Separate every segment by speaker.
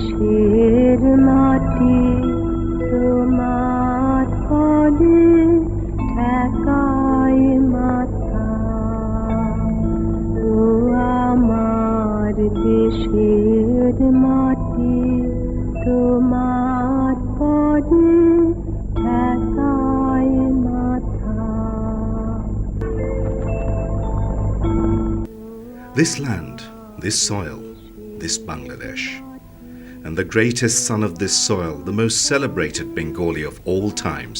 Speaker 1: দেশের মাটি তোমার পদে ঠেকায় মাথা ও আমার দেশের মাটি তোমার পদে ঠেকায় মাথা.
Speaker 2: This land, this soil, this Bangladesh, and the greatest son of this soil, the most celebrated Bengali of all times,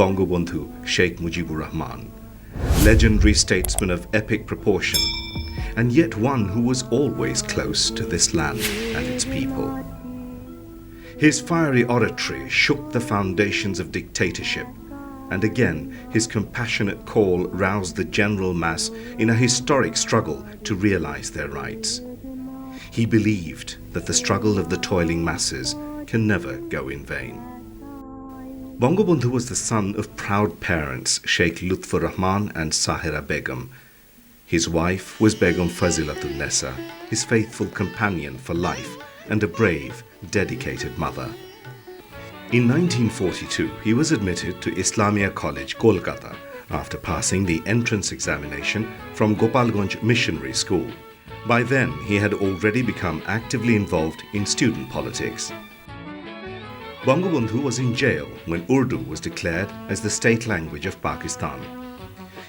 Speaker 2: Bangabandhu Sheikh Mujibur Rahman, legendary statesman of epic proportion, and yet one who was always close to this land and its people. His fiery oratory shook the foundations of dictatorship, and again his compassionate call roused the general mass in a historic struggle to realize their rights. He believed that the struggle of the toiling masses can never go in vain. Bangabandhu was the son of proud parents Sheikh Lutfur Rahman and Sahira Begum. His wife was Begum Fazilatul Nessa, his faithful companion for life and a brave, dedicated mother. In 1942, he was admitted to Islamia College, Kolkata, after passing the entrance examination from Gopalganj Missionary School. By then, he had already become actively involved in student politics. Bangabandhu was in jail when Urdu was declared as the state language of Pakistan.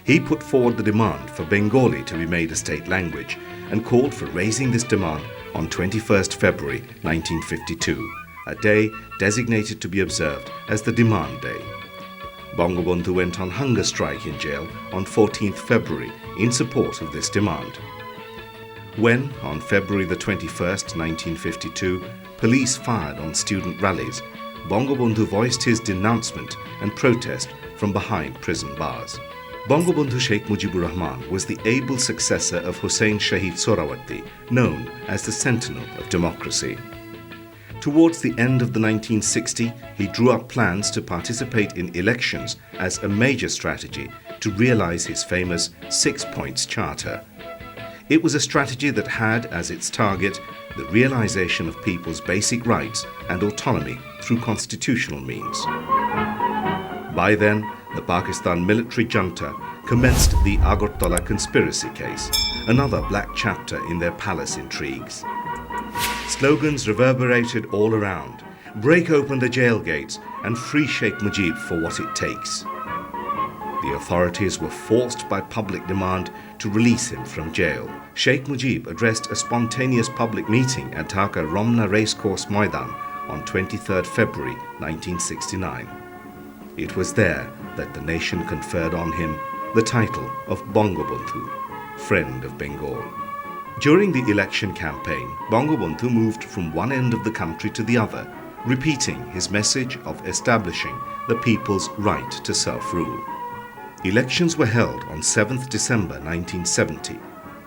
Speaker 2: He put forward the demand for Bengali to be made a state language and called for raising this demand on 21st February 1952, a day designated to be observed as the Demand Day. Bangabandhu went on hunger strike in jail on 14th February in support of this demand. When, on February the 21st, 1952, police fired on student rallies, Bangabandhu voiced his denouncement and protest from behind prison bars. Bangabandhu Sheikh Mujibur Rahman was the able successor of Hussain Shahid Sohrawardi, known as the Sentinel of Democracy. Towards the end of the 1960s, he drew up plans to participate in elections as a major strategy to realize his famous 6 Points Charter. It was a strategy that had as its target the realization of people's basic rights and autonomy through constitutional means. By then, the Pakistan military junta commenced the Agartala conspiracy case, another black chapter in their palace intrigues. Slogans reverberated all around, break open the jail gates and free Sheikh Mujib for what it takes. The authorities were forced by public demand to release him from jail. Sheikh Mujib addressed a spontaneous public meeting at Dhaka Romna Racecourse Maidan on 23rd February 1969. It was there that the nation conferred on him the title of Bangabandhu, Friend of Bengal. During the election campaign, Bangabandhu moved from one end of the country to the other, repeating his message of establishing the people's right to self-rule. Elections were held on 7th December 1970,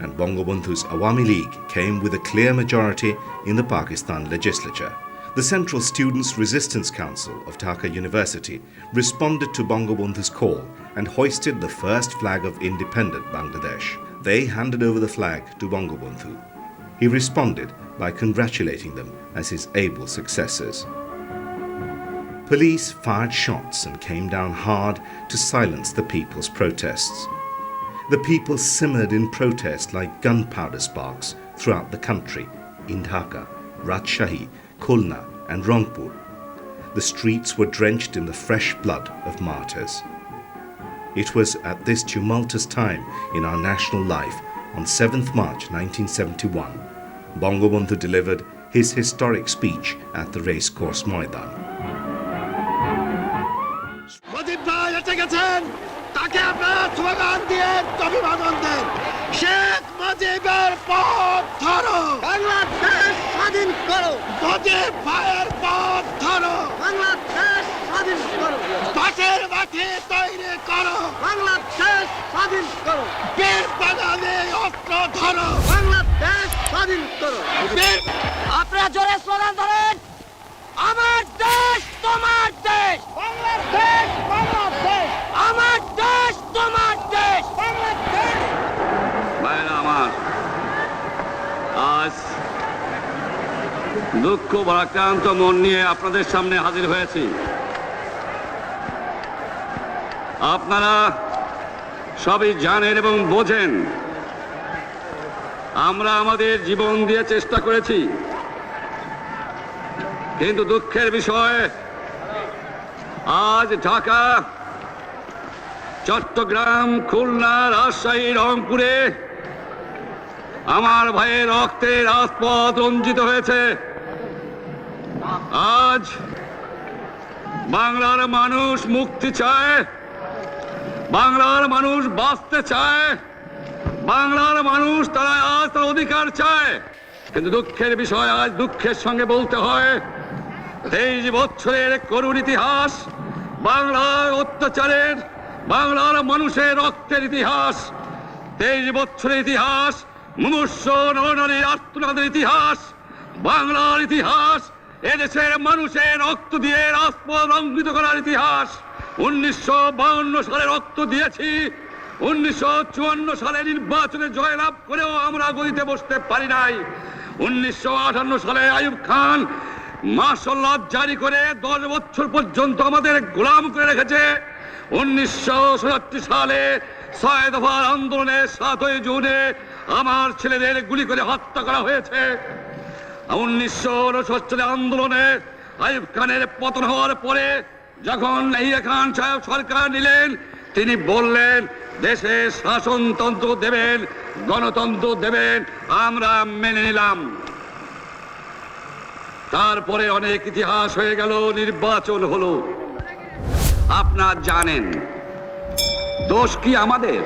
Speaker 2: and Bangabandhu's Awami League came with a clear majority in the Pakistan legislature. The Central Students' Resistance Council of Dhaka University responded to Bangabandhu's call and hoisted the first flag of independent Bangladesh. They handed over the flag to Bangabandhu. He responded by congratulating them as his able successors. Police fired shots and came down hard to silence the people's protests. The people simmered in protest like gunpowder sparks throughout the country, in Dhaka, Rajshahi, Khulna and Rangpur. The streets were drenched in the fresh blood of martyrs. It was at this tumultuous time in our national life, on 7th March 1971, Bangabandhu delivered his historic speech at the Racecourse Maidan.
Speaker 3: তাকে আপনারা slogan দিয়ে অভিবাদন দেন। শেখ মুজিবের পথ ধরো, বাংলাদেশ স্বাধীন করো। মুজিব ভাইয়ের পথ ধরো, বাংলাদেশ স্বাধীন করো। পাশের মাঠে তৈরি করো, বাংলাদেশ স্বাধীন করো। বীর বাঙালি অস্ত্র ধরো, বাংলাদেশ স্বাধীন করো। আপনারা জোরে স্লোগান ধরেন, আমার দেশ তোমার দেশ, বাংলাদেশ বাংলাদেশ, আমার দেশ তোমার দেশ, বাংলাদেশ। ভাইরা আমার, আজ
Speaker 4: দুঃখ ভারাক্রান্ত মন নিয়ে আপনাদের সামনে হাজির হয়েছি। আপনারা সবই জানেন এবং বোঝেন আমরা আমাদের জীবন দিয়ে চেষ্টা করেছি, কিন্তু দুঃখের বিষয় আজ ঢাকা, চট্টগ্রাম, খুলনা, রাজশাহী, রংপুরে আমার ভাইয়ের রক্তে রাজপথ রঞ্জিত হয়েছে। আজ বাংলার মানুষ মুক্তি চায়, বাংলার মানুষ বাঁচতে চায়, বাংলার মানুষ তারা আজ তার অধিকার চায়। কিন্তু দুঃখের বিষয়, আজ দুঃখের সঙ্গে বলতে হয় 23 বছরের করুণ ইতিহাস, বাংলার অত্যাচারের, বাংলার মানুষের রক্তের ইতিহাস, 23 বছরের ইতিহাস, মুমূর্ষ নরনারীর আর্তনাদের ইতিহাস, বাংলার ইতিহাস, এদেশের মানুষের রক্ত দিয়ে রাজপথ রঞ্জিত করার ইতিহাস। 1952 সালে রক্ত দিয়েছি, 1954 সালে নির্বাচনে জয়লাভ করেও আমরা গদিতে বসতে পারি নাই। 1958 সালে আইয়ুব খান মাশাআল্লাহ জারি করে 10 বছর পর্যন্ত আমাদের গোলাম করে রেখেছে। 1967 সালে 6 দফার আন্দোলনে 7 জুনে আমার ছেলেদের গুলি করে হত্যা করা হয়েছে। 1969 সালে আন্দোলনে আইয়ুব খানের পতন হওয়ার পরে যখন ইয়াহিয়া খান সাহেব সরকার নিলেন, তিনি বললেন দেশে শাসনতন্ত্র দেবেন, গণতন্ত্র দেবেন, আমরা মেনে নিলাম। তারপরে অনেক ইতিহাস হয়ে গেল, নির্বাচন হলো। আপনারা জানেন দোষ কি আমাদের?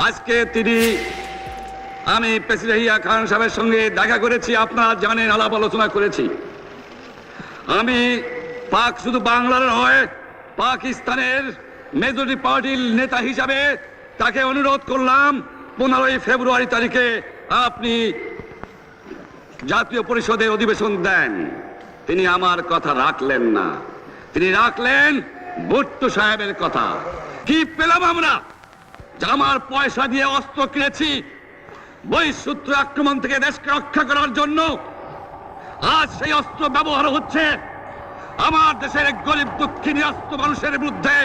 Speaker 4: আজকে আমি প্রেসিডেন্ট ইয়াহিয়া খান সাহেবের সঙ্গে দেখা করেছি, আপনারা জানেন, আলাপ আলোচনা করেছি। আমি শুধু বাংলার নয়, পাকিস্তানের মেজরিটি পার্টির নেতা হিসাবে তাকে অনুরোধ করলাম 15 ফেব্রুয়ারি তারিখে আপনি জাতীয় পরিষদের অধিবেশন দেন। তিনি আমার কথা রাখলেন না, তিনি রাখলেন ভুট্টো সাহেবের কথা। কি পেলাম আমরা? যে আমার পয়সা দিয়ে অস্ত্র কিনেছি বহিঃশত্রু আক্রমণ থেকে দেশকে রক্ষা করার জন্য, আজ সেই অস্ত্র ব্যবহার হচ্ছে আমার দেশের গরিব দুঃখিনী অস্ত্র মানুষের বিরুদ্ধে,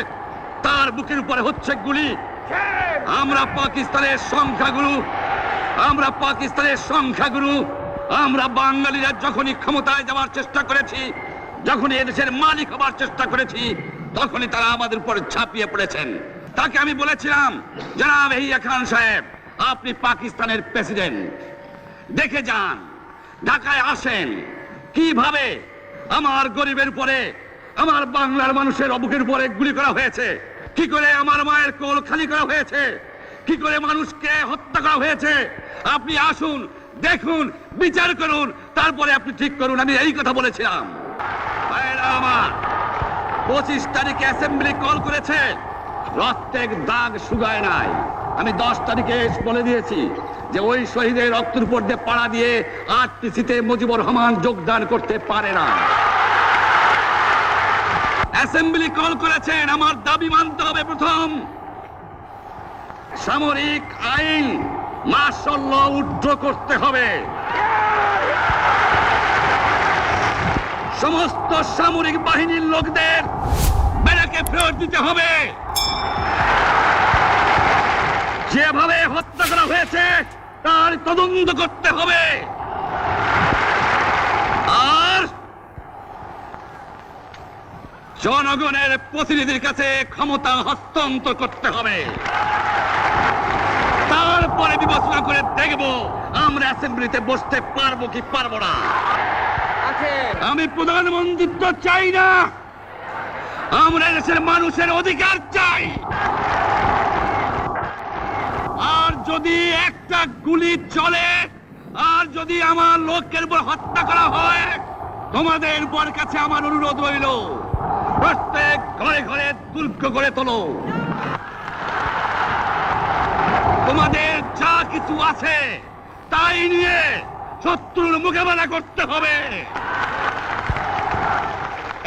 Speaker 4: তার বুকের উপরে হচ্ছে গুলি। আমরা পাকিস্তানের সংখ্যাগুরু, আমরা বাঙালিরা যখনই ক্ষমতায় যাওয়ার চেষ্টা করেছি, যখনই এদেশের মালিক হবার চেষ্টা করেছি, তখনই তারা আমাদের উপর ঝাঁপিয়ে পড়েছেন। তাকে আমি বলেছিলাম, জনাব ইয়াহিয়া খান সাহেব, আপনি পাকিস্তানের প্রেসিডেন্ট, দেখে যান, ঢাকায় আসেন, কিভাবে আমার গরিবের উপরে, আমার বাংলার মানুষের বুকের উপরে গুলি করা হয়েছে, কি করে আমার মায়ের কোল খালি করা হয়েছে, কি করে মানুষকে হত্যা করা হয়েছে। আপনি আসুন, দেখুন, বিচার করুন, তারপরে আপনি ঠিক করুন। আমি এই কথা বলেছিলাম। আমার 25 তারিখে অ্যাসেম্বলি কল করেছে, রক্তের দাগ শুকায় নাই। আমি 10 তারিখে বলে দিয়েছি যে ওই শহীদের রক্তের উপর দিয়ে পাড়া দিয়ে আরটিসিতে মুজিবুর রহমান যোগদান করতে পারে না। অ্যাসেম্বলি কল করেছেন, আমার দাবি মানতে হবে। প্রথম, সামরিক আইন মাশাআল্লাহ উড্র করতে হবে, সমস্ত সামরিক বাহিনীর লোকদের ব্যারাকে ফেরত দিতে হবে, যেভাবে হত্যা করা হয়েছে তার তদন্ত করতে হবে, আর জনগণের প্রতিনিধির কাছে ক্ষমতা হস্তান্তর করতে হবে। তারপরে বিবেচনা করে দেখব আমরা অ্যাসেম্বলিতে বসতে পারবো কি পারবো না। আমি প্রধানমন্ত্রিত্ব চাই না, আমরা দেশের মানুষের অধিকার চাই। আর যদি একটা গুলি চলে, আর যদি আমার লোকের উপর হত্যা করা হয়, তোমাদের উপর কাছে আমার অনুরোধ রইল, প্রত্যেক ঘরে ঘরে দুর্গ করে তোলো। তোমাদের যা কিছু আছে তাই নিয়ে শত্রুর মোকাবেলা করতে হবে,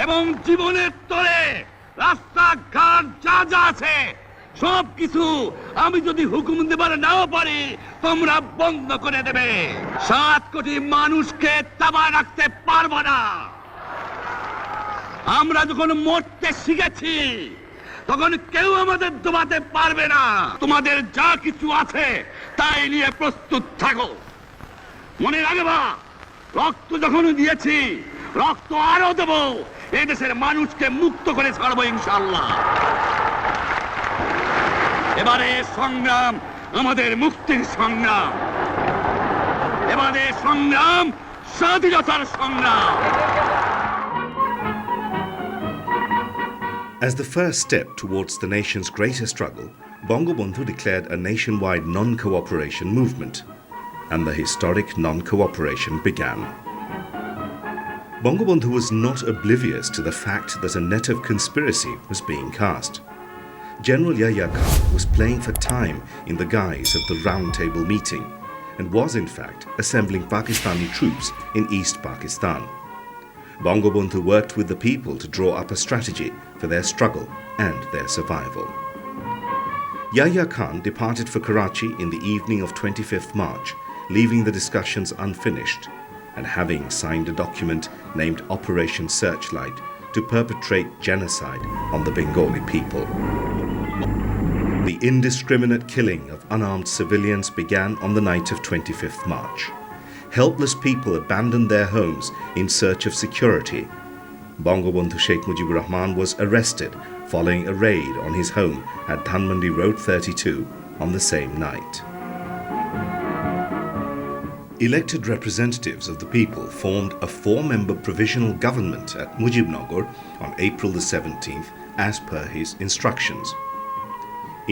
Speaker 4: এবং জীবনের তরে রাস্তাঘাট যা যা আছে সবকিছু আমি যদি হুকুম দেবার নাও পারি তোমরা বন্ধ করে দেবে। 7 কোটি মানুষকে তাবায় রাখতে পারবো না। আমরা যখন মরতে শিখেছি তখন কেউ আমাদের দবাতে পারবে না। তোমাদের যা কিছু আছে তাই নিয়ে প্রস্তুত থাকো। মনে রাখবা, রক্ত যখন দিয়েছি রক্ত আরো দেব। এই দেশের মানুষকে মুক্ত করে ছাড়বো ইনশাআল্লাহ। এবারে সংগ্রাম আমাদের মুক্তির সংগ্রাম, এবারে সংগ্রাম স্বাধীনতার সংগ্রাম।
Speaker 2: As the first step towards the nation's greater struggle, Bangabandhu declared a nationwide non-cooperation movement, and the historic non-cooperation began. Bangabandhu was not oblivious to the fact that a net of conspiracy was being cast. General Yahya Khan was playing for time in the guise of the Round Table meeting and was in fact assembling Pakistani troops in East Pakistan. Bangabandhu worked with the people to draw up a strategy for their struggle and their survival. Yahya Khan departed for Karachi in the evening of 25th March, leaving the discussions unfinished and having signed a document named Operation Searchlight to perpetrate genocide on the Bengali people. The indiscriminate killing of unarmed civilians began on the night of 25th March. Helpless people abandoned their homes in search of security. Bangabandhu Sheikh Mujibur Rahman was arrested following a raid on his home at Dhanmandi Road 32 on the same night. Elected representatives of the people formed a 4-member provisional government at Mujibnagar on April the 17th as per his instructions.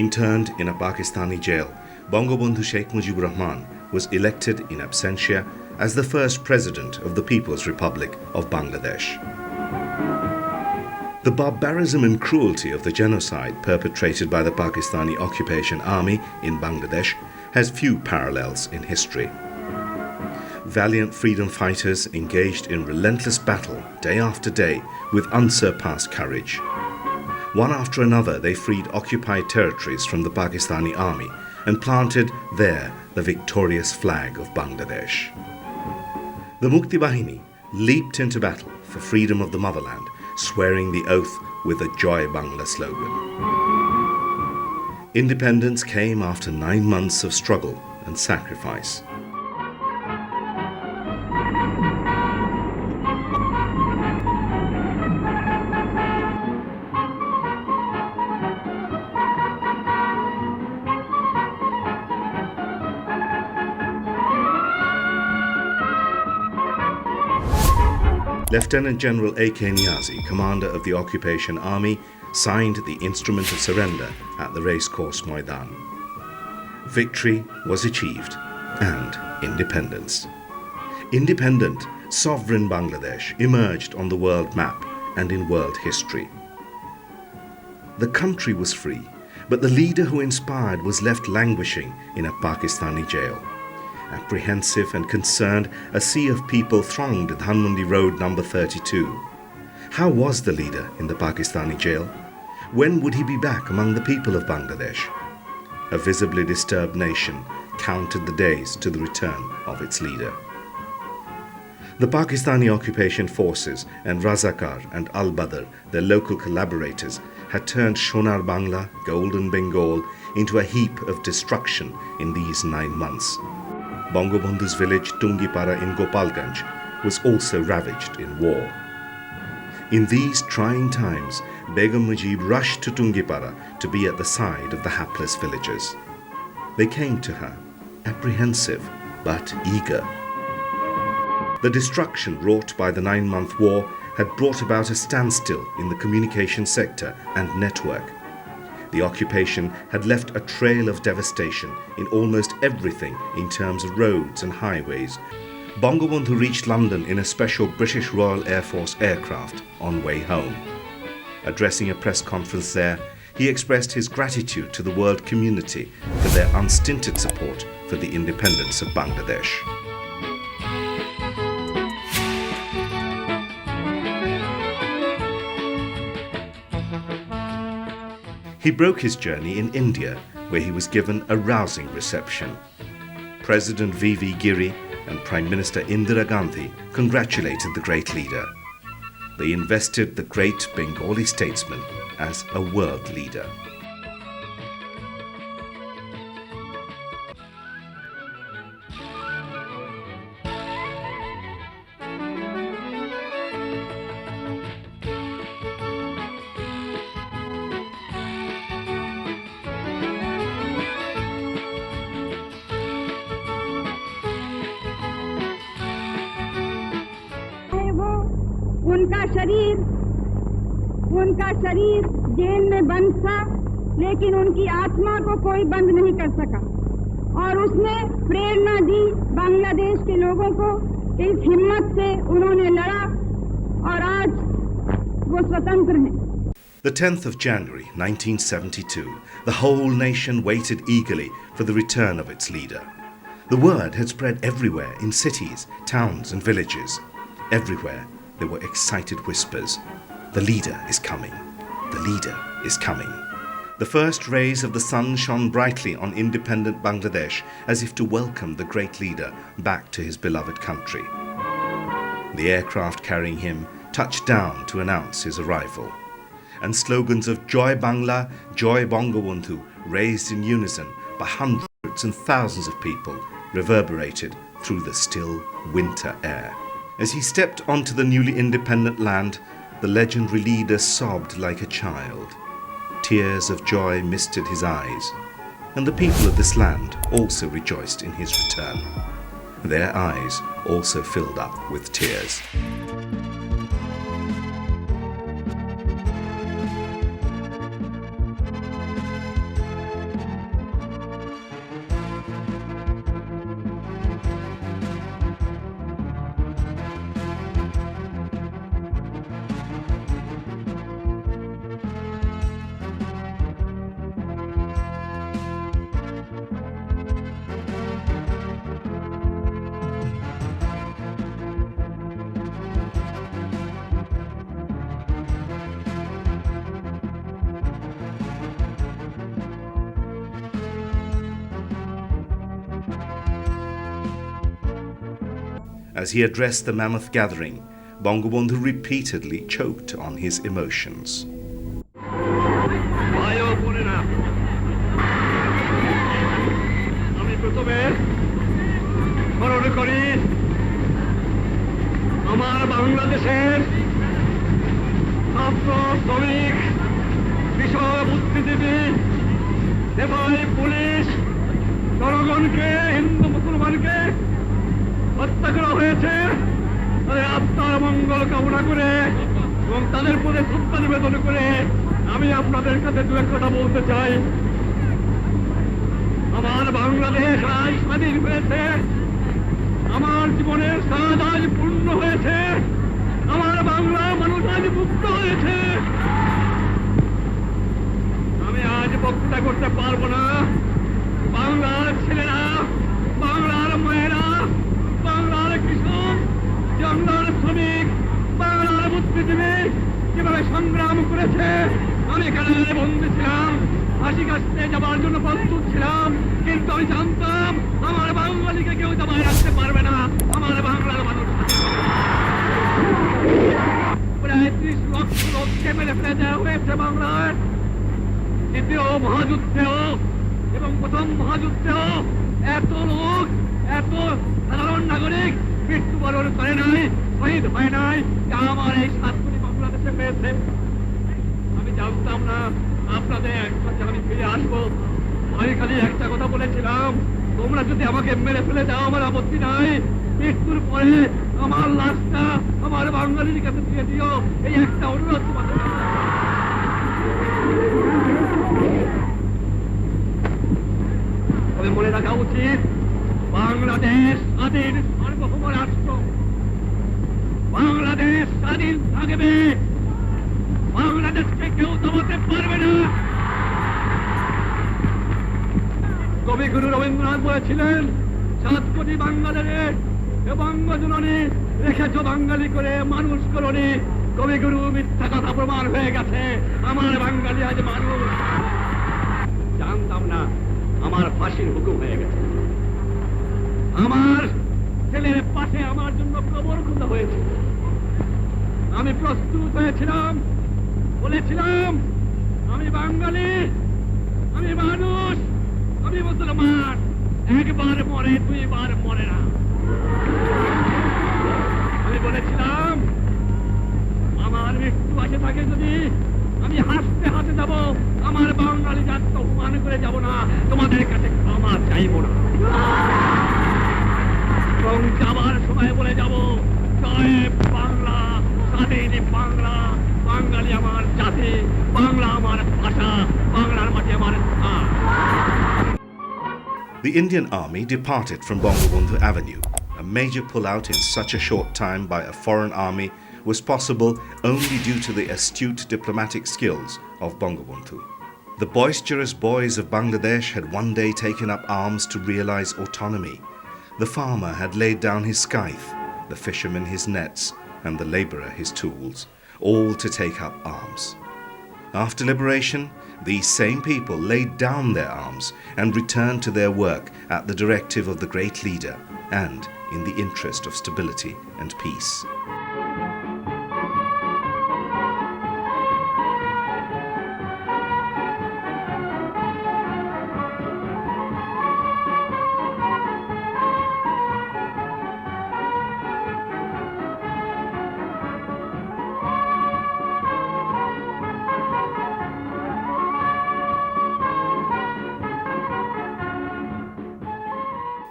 Speaker 2: Interned in a Pakistani jail, Bangabandhu Sheikh Mujibur Rahman was elected in absentia as the first president of the People's Republic of Bangladesh. The barbarism and cruelty of the genocide perpetrated by the Pakistani occupation army in Bangladesh has few parallels in history. Valiant freedom fighters engaged in relentless battle day after day with unsurpassed courage. One after another, they freed occupied territories from the Pakistani army and planted there the victorious flag of Bangladesh. The Mukti Bahini leaped into battle for freedom of the motherland, swearing the oath with a Joy Bangla slogan. Independence came after 9 months of struggle and sacrifice. Lieutenant General A.K. Niazi, commander of the occupation army, signed the instrument of surrender at the racecourse Maidan. Victory was achieved and independence. Independent, sovereign Bangladesh emerged on the world map and in world history. The country was free, but the leader who inspired was left languishing in a Pakistani jail. Apprehensive and concerned, a sea of people thronged Dhanmandi Road number 32. How was the leader in the Pakistani jail? When would he be back among the people of Bangladesh? A visibly disturbed nation counted the days to the return of its leader. The Pakistani occupation forces and Razakar and Al-Badr, their local collaborators, had turned Shonar Bangla, Golden Bengal, into a heap of destruction in these 9 months. Bangabandhu's village Tungipara in Gopalganj was also ravaged in war. In these trying times, Begum Mujib rushed to Tungipara to be at the side of the hapless villagers. They came to her, apprehensive but eager. The destruction wrought by the 9-month war had brought about a standstill in the communication sector and network. The occupation had left a trail of devastation in almost everything in terms of roads and highways. Bangabandhu reached London in a special British Royal Air Force aircraft on way home. Addressing a press conference there, he expressed his gratitude to the world community for their unstinted support for the independence of Bangladesh. He broke his journey in India, where he was given a rousing reception. President V.V. Giri and Prime Minister Indira Gandhi congratulated the great leader. They invested the great Bengali statesman as a world leader.
Speaker 5: उनका शरीर jail में बंद था, लेकिन उनकी आत्मा को कोई बंद नहीं कर सका और उसने प्रेरणा दी बांग्लादेश के लोगों को। इस हिम्मत से उन्होंने लड़ा और आज वो स्वतंत्र हैं।
Speaker 2: The 10th of January 1972, the whole nation waited eagerly for the return of its leader. The word had spread everywhere in cities, towns and villages. Everywhere there were excited whispers. The leader is coming. The leader is coming. The first rays of the sun shone brightly on independent Bangladesh as if to welcome the great leader back to his beloved country. The aircraft carrying him touched down to announce his arrival. And slogans of Joy Bangla, Joy Bangabandhu, raised in unison by hundreds and thousands of people, reverberated through the still winter air. As he stepped onto the newly independent land, the legendary leader sobbed like a child. Tears of joy misted his eyes, and the people of this land also rejoiced in his return. Their eyes also filled up with tears. As he addressed the mammoth gathering, Bangabandhu repeatedly choked on his emotions.
Speaker 4: হত্যা করা হয়েছে তাদের আত্মার মঙ্গল কামনা করে এবং তাদের প্রতি শ্রদ্ধা নিবেদন করে আমি আপনাদের কাছে দু এক কথা বলতে চাই। আমার বাংলাদেশ আজ স্বাধীন হয়েছে, আমার জীবনের স্বাদ আজ পূর্ণ হয়েছে, আমার বাংলা মানুষ আজ মুক্ত হয়েছে। আমি আজ বক্তৃতা করতে পারবো না। বাংলার ছেলেরা, বাংলার মায়েরা, বাংলার কৃষক, বাংলার শ্রমিক, বাংলার বুদ্ধিজীবী যেভাবে সংগ্রাম করেছে, আমি কারাগারে বন্দী ছিলাম, ফাঁসি কাটতে যাবার জন্য প্রস্তুত ছিলাম, কিন্তু আমি জানতাম আমার বাঙালিকে কেউ দবায় রাখতে পারবে না। আমার বাংলার মানুষ প্রায় 30 লক্ষ লোককে মেরে ফেলে দেওয়া হয়েছে বাংলায়। দ্বিতীয় মহাযুদ্ধেও এবং প্রথম মহাযুদ্ধেও এত লোক, এত সাধারণ নাগরিক মৃত্যুবরণ করে নাই, শহীদ হয় নাই, আমার এই 7 কোটি বাংলাদেশে পেয়েছে। আমি জানতাম না আপনাদের একসাথে আমি ফিরে আসবো। আমি খালি একটা কথা বলেছিলাম, তোমরা যদি আমাকে মেরে ফেলে দাও আমার আপত্তি নাই, মৃত্যুর পরে আমার লাশটা আমার বাঙালির কাছে দিয়ে দিও, এই একটা অনুরোধ তোমাদের। তবে মনে রাখা উচিত, বাংলাদেশ স্বাধীন সার্বভৌম রাষ্ট্র, বাংলাদেশ স্বাধীন থাকবে, বাংলাদেশকে কেউ দমাতে পারবে না। কবিগুরু রবীন্দ্রনাথ বলেছিলেন, 7 কোটি বাঙালিরে বঙ্গজননী রেখেছ বাঙালি করে মানুষ করনি। কবিগুরু মিথ্যা কথা প্রমাণ হয়ে গেছে, আমার বাঙালি আজ মানুষ। ফাঁসির হুকুম হয়ে গেছে। আমার ছেলের পাশে আমার জন্য কবর খোঁজা হয়েছে। আমি প্রস্তুত হয়েছিলাম, বলেছিলাম আমি বাঙালি, আমি মানুষ, আমি মুসলমান, একবার মরে দুইবার মরে না। আমি বলেছিলাম আমার মৃত্যু আসে থাকে যদি আমি হাসতে হাসতে যাব, আমার বাঙালি জাত অপমান করে যাব না, তোমাদের কাছে ক্ষমা চাইব না। এবং যাবার সময় বলে যাব, জয় বাংলা, স্বাধীন বাংলা, বাঙালি আমার জাতি, বাংলা আমার ভাষা, বাংলার মাটি আমার ধান।
Speaker 2: The Indian Army departed from Bangabandhu Avenue. A major pullout in such a short time by a foreign army was possible only due to the astute diplomatic skills of Bangabandhu. The boisterous boys of Bangladesh had one day taken up arms to realize autonomy. The farmer had laid down his scythe, the fisherman his nets, and the labourer his tools, all to take up arms. After liberation, these same people laid down their arms and returned to their work at the directive of the great leader and in the interest of stability and peace.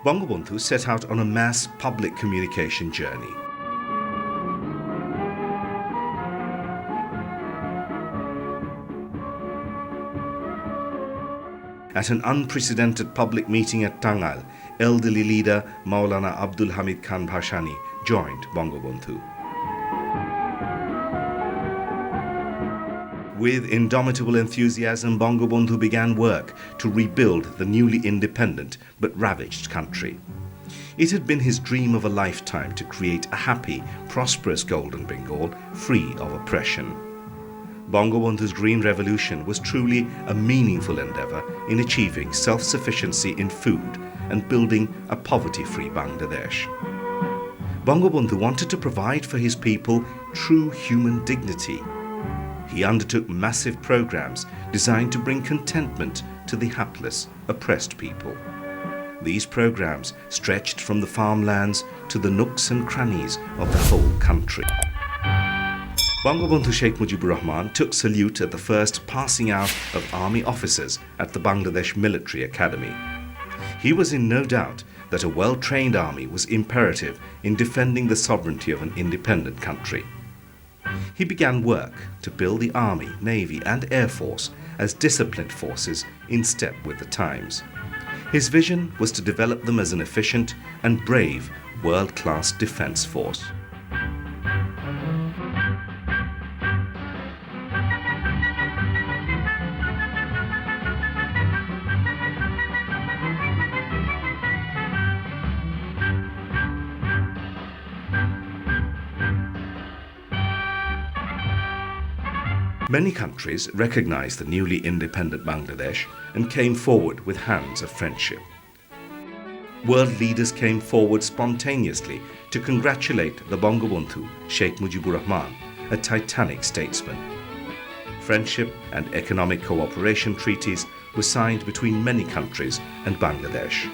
Speaker 2: Bangabandhu set out on a mass public communication journey. At an unprecedented public meeting at Tangal, elderly leader Maulana Abdul Hamid Khan Bhashani joined Bangabandhu. With indomitable enthusiasm, Bangabandhu began work to rebuild the newly independent but ravaged country. It had been his dream of a lifetime to create a happy, prosperous Golden Bengal free of oppression. Bangabandhu's Green Revolution was truly a meaningful endeavour in achieving self-sufficiency in food and building a poverty-free Bangladesh. Bangabandhu wanted to provide for his people true human dignity. He undertook massive programs designed to bring contentment to the hapless, oppressed people. These programs stretched from the farmlands to the nooks and crannies of the whole country. Bangabandhu Sheikh Mujibur Rahman took salute at the first passing out of army officers at the Bangladesh Military Academy. He was in no doubt that a well-trained army was imperative in defending the sovereignty of an independent country. He began work to build the Army, Navy and Air Force as disciplined forces in step with the times. His vision was to develop them as an efficient and brave world-class defence force. Many countries recognized the newly independent Bangladesh and came forward with hands of friendship. World leaders came forward spontaneously to congratulate the Bangabandhu Sheikh Mujibur Rahman, a titanic statesman. Friendship and economic cooperation treaties were signed between many countries and Bangladesh.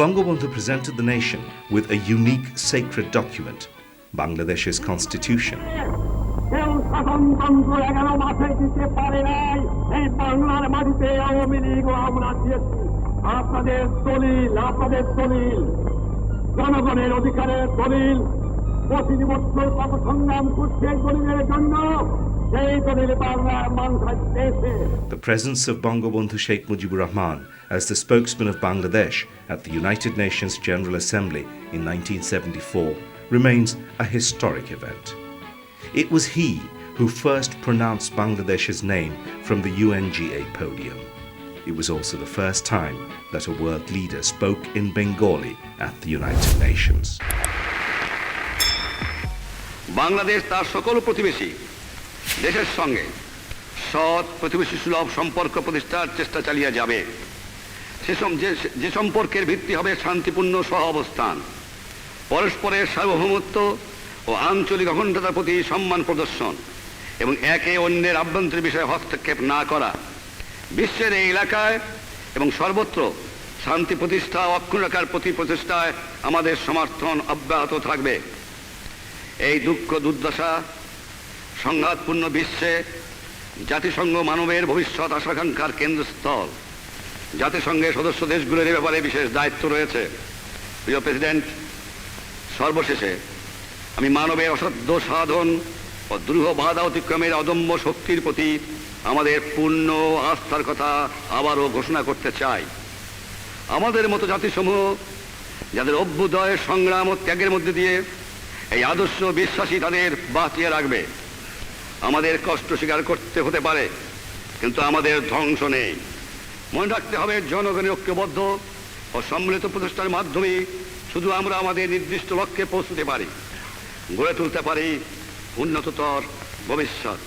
Speaker 2: Bangabandhu presented the nation with a unique sacred document, Bangladesh's constitution. The presence of Bangabandhu Sheikh Mujibur Rahman as the spokesman of Bangladesh at the United Nations General Assembly in 1974 remains a historic event. It was he who first pronounced Bangladesh's name from the UNGA podium. It was also the first time that a world leader spoke in Bengali at the United Nations.
Speaker 4: Bangladesh তার সকল প্রতিবেশী দেশের সঙ্গে সৎ প্রতিবেশী সুলভ সম্পর্ক প্রতিষ্ঠার চেষ্টা চালিয়ে যাবে। যে সম্পর্কের ভিত্তি হবে শান্তিপূর্ণ সহাবস্থান, পরস্পরের সার্বভৌমত্ব ও আঞ্চলিক অখণ্ডতার প্রতি সম্মান প্রদর্শন এবং একে অন্যের আভ্যন্তরীণ বিষয়ে হস্তক্ষেপ না করা। বিশ্বের এই এলাকায় এবং সর্বত্র শান্তি প্রতিষ্ঠা ও অক্ষুণ্ণ রাখার প্রতি প্রচেষ্টায় আমাদের সমর্থন অব্যাহত থাকবে। এই দুঃখ দুর্দশা সংঘাতপূর্ণ বিশ্বে জাতিসংঘ মানবের ভবিষ্যৎ আশাকাঙ্ক্ষার কেন্দ্রস্থল। জাতিসংঘের সদস্য দেশগুলোর এ ব্যাপারে বিশেষ দায়িত্ব রয়েছে। প্রিয় প্রেসিডেন্ট, সর্বশেষে আমি মানবের অসাধ্য সাধন ও দ্রুহ বাধা অতিক্রমের অদম্য শক্তির প্রতি আমাদের পূর্ণ আস্থার কথা আবারও ঘোষণা করতে চাই। আমাদের মতো জাতিসমূহ যাদের অভ্যুদয় সংগ্রাম ও ত্যাগের মধ্যে দিয়ে এই আদর্শ বিশ্বাসী তাদের বাঁচিয়ে রাখবে। আমাদের কষ্ট স্বীকার করতে হতে পারে, কিন্তু আমাদের ধ্বংস নেই। মনে রাখতে হবে, জনগণের ঐক্যবদ্ধ ও সম্মিলিত প্রচেষ্টার মাধ্যমে শুধু আমরা আমাদের নির্দিষ্ট লক্ষ্যে পৌঁছতে পারি, গড়ে তুলতে পারি উন্নততর ভবিষ্যৎ।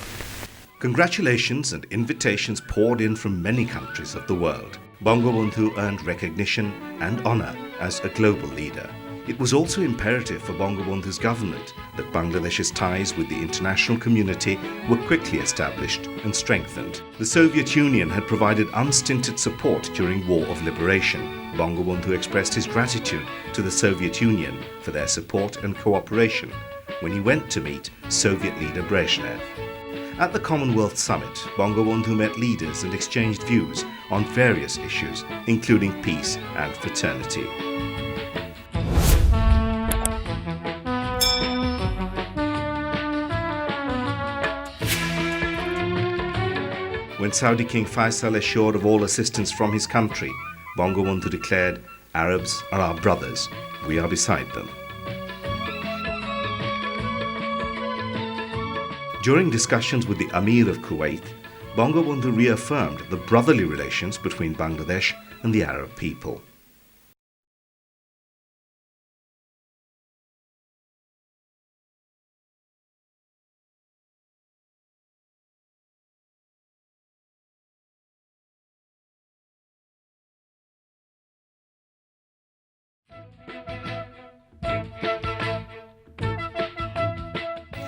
Speaker 2: Congratulations and invitations poured in from many countries of the world. Bangabandhu earned recognition and honor as a global leader. It was also imperative for Bangabandhu's government that Bangladesh's ties with the international community were quickly established and strengthened. The Soviet Union had provided unstinted support during War of Liberation. Bangabandhu expressed his gratitude to the Soviet Union for their support and cooperation when he went to meet Soviet leader Brezhnev. At the Commonwealth Summit, Bangabandhu met leaders and exchanged views on various issues, including peace and fraternity. When Saudi King Faisal assured of all assistance from his country, Bangabandhu declared, "Arabs are our brothers. We are beside them." During discussions with the Amir of Kuwait, Bangabandhu reaffirmed the brotherly relations between Bangladesh and the Arab people.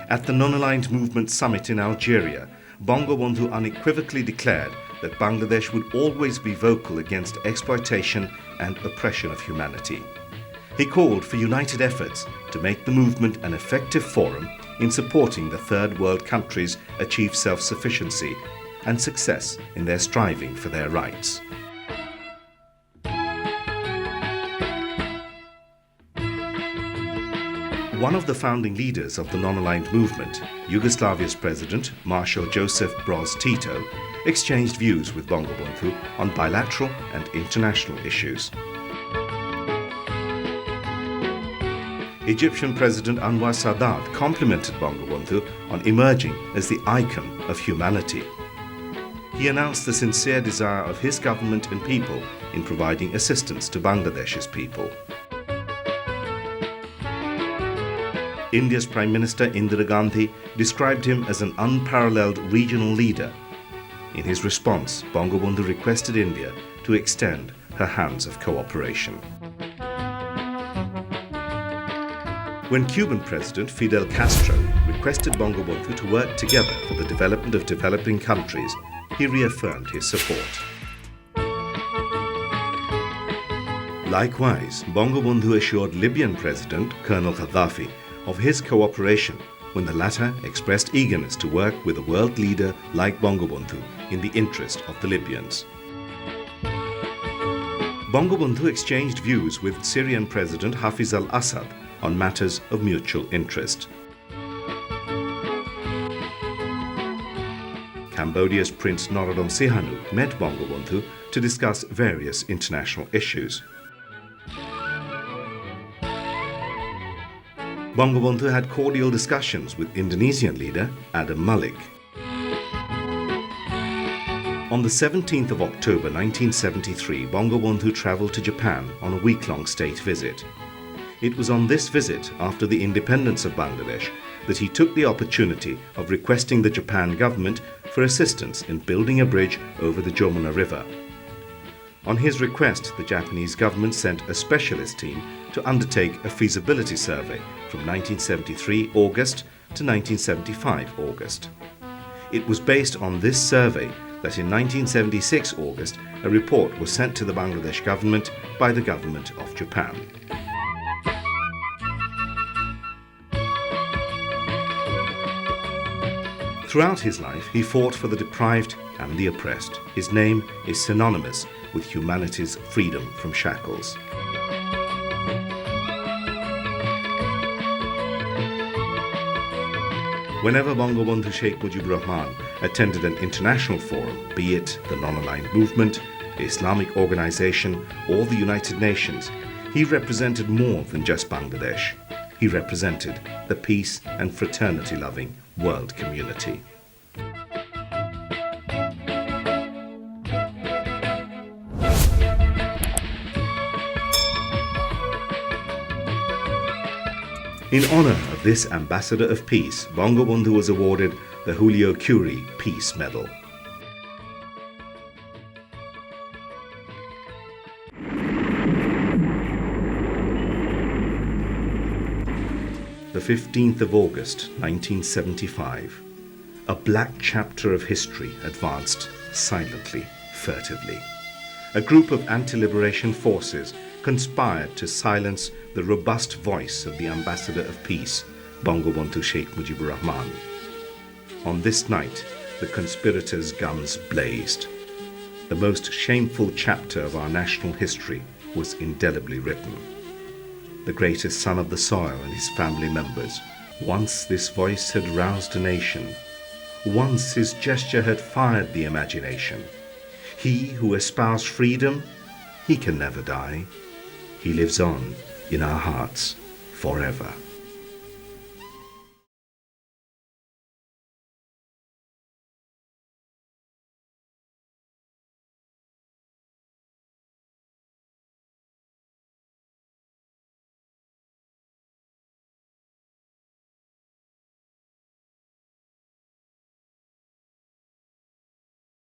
Speaker 2: At the Non-Aligned Movement Summit in Algeria, Bangabandhu unequivocally declared that Bangladesh would always be vocal against exploitation and oppression of humanity. He called for united efforts to make the movement an effective forum in supporting the third world countries achieve self-sufficiency and success in their striving for their rights. One of the founding leaders of the non-aligned movement, Yugoslavia's president, Marshal Joseph Broz Tito, exchanged views with Bangabandhu on bilateral and international issues. Egyptian President Anwar Sadat complimented Bangabandhu on emerging as the icon of humanity. He announced the sincere desire of his government and people in providing assistance to Bangladesh's people. India's Prime Minister Indira Gandhi described him as an unparalleled regional leader. In his response, Bangabandhu requested India to extend her hands of cooperation. When Cuban President Fidel Castro requested Bangabandhu to work together for the development of developing countries, he reaffirmed his support. Likewise, Bangabandhu assured Libyan President Colonel Gaddafi of his cooperation when the latter expressed eagerness to work with a world leader like Bangabandhu in the interest of the Libyans. Bangabandhu exchanged views with Syrian President Hafiz al-Assad on matters of mutual interest. Cambodia's Prince Norodom Sihanouk met Bangabandhu to discuss various international issues. Bangabandhu had cordial discussions with Indonesian leader Adam Malik. On the 17th of October 1973, Bangabandhu travelled to Japan on a week-long state visit. It was on this visit, after the independence of Bangladesh, that he took the opportunity of requesting the Japan government for assistance in building a bridge over the Jomuna River. On his request, the Japanese government sent a specialist team to undertake a feasibility survey from 1973 August to 1975 August. It was based on this survey that in 1976 August a report was sent to the Bangladesh government by the government of Japan. Throughout his life, he fought for the deprived and the oppressed. His name is synonymous with humanity's freedom from shackles. Whenever Bangabandhu Sheikh Mujibur Rahman attended an international forum, be it the Non-Aligned Movement, the Islamic Organization, or the United Nations, he represented more than just Bangladesh. He represented the peace and fraternity-loving world community. In honor of this Ambassador of Peace, Bangabandhu was awarded the Julio Curie Peace Medal. The 15th of August, 1975. A black chapter of history advanced silently, furtively. A group of anti-liberation forces conspired to silence the robust voice of the Ambassador of Peace, Bangabandhu Sheikh Mujibur Rahman. On this night, the conspirators' guns blazed. The most shameful chapter of our national history was indelibly written. The greatest son of the soil and his family members. Once this voice had roused a nation. Once his gesture had fired the imagination. He who espoused freedom, he can never die. He lives on in our hearts forever.